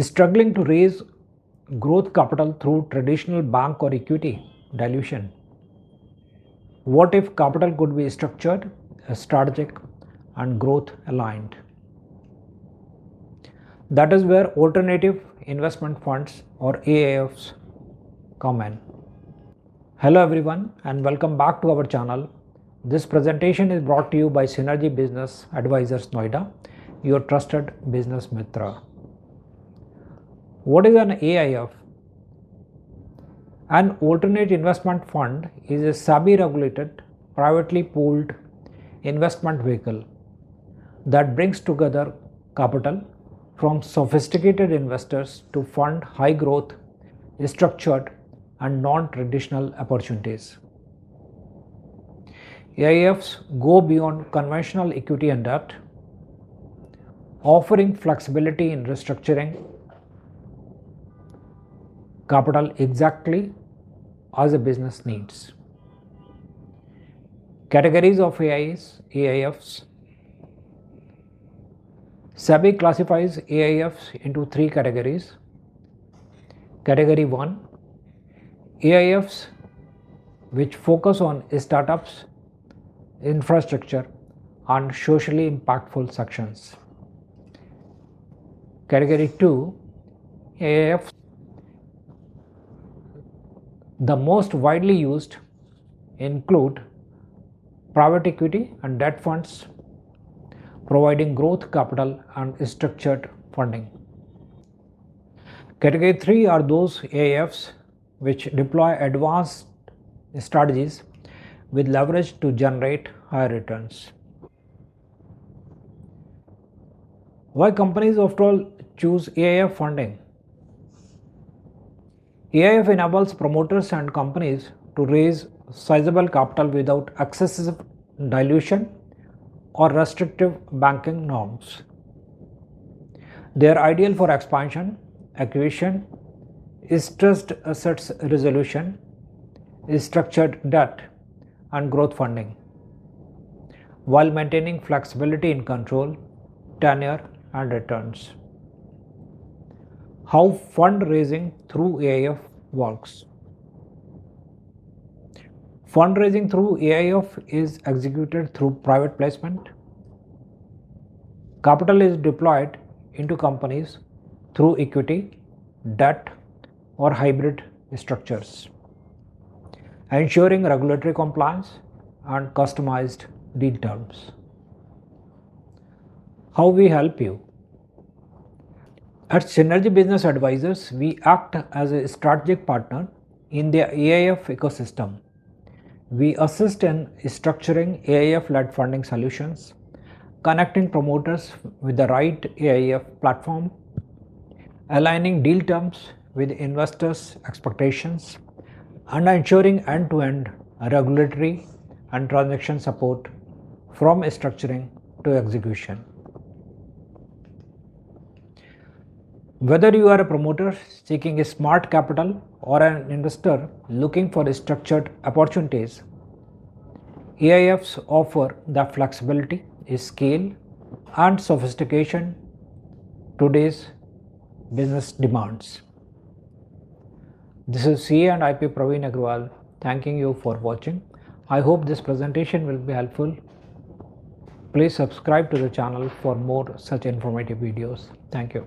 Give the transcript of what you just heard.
struggling to raise growth capital through traditional bank or equity dilution? What if capital could be structured, strategic, and growth aligned? That is where alternative investment funds or AIFs come in. Hello everyone and welcome back to our channel. This presentation is brought to you by Synergy Business Advisors Noida, your trusted business mitra. What is an AIF? An alternate investment fund is a SEBI regulated, privately pooled investment vehicle that brings together capital from sophisticated investors to fund high growth, structured and non-traditional opportunities. AIFs go beyond conventional equity and debt, offering flexibility in restructuring capital exactly as a business needs. Categories of AIFs. SEBI classifies AIFs into three categories. Category 1, AIFs which focus on startups, infrastructure and socially impactful sections. Category 2, AIFs. The most widely used include private equity and debt funds, providing growth capital and structured funding. Category 3 are those AIFs which deploy advanced strategies with leverage to generate higher returns. Why companies after all choose AIF funding? AIF enables promoters and companies to raise sizable capital without excessive dilution or restrictive banking norms. They are ideal for expansion, acquisition, stressed assets resolution, structured debt, and growth funding, while maintaining flexibility in control, tenure, and returns. How fundraising through AIF works. Fundraising through AIF is executed through private placement. Capital is deployed into companies through equity, debt, or hybrid structures, ensuring regulatory compliance and customized deal terms. How we help you? At Synergy Business Advisors, we act as a strategic partner in the AIF ecosystem. We assist in structuring AIF-led funding solutions, connecting promoters with the right AIF platform, aligning deal terms with investors' expectations, and ensuring end-to-end regulatory and transaction support from structuring to execution. Whether you are a promoter seeking a smart capital or an investor looking for structured opportunities, AIFs offer the flexibility, scale, and sophistication today's business demands. This is CA and IP Praveen Agrawal thanking you for watching. I hope this presentation will be helpful. Please subscribe to the channel for more such informative videos. Thank you.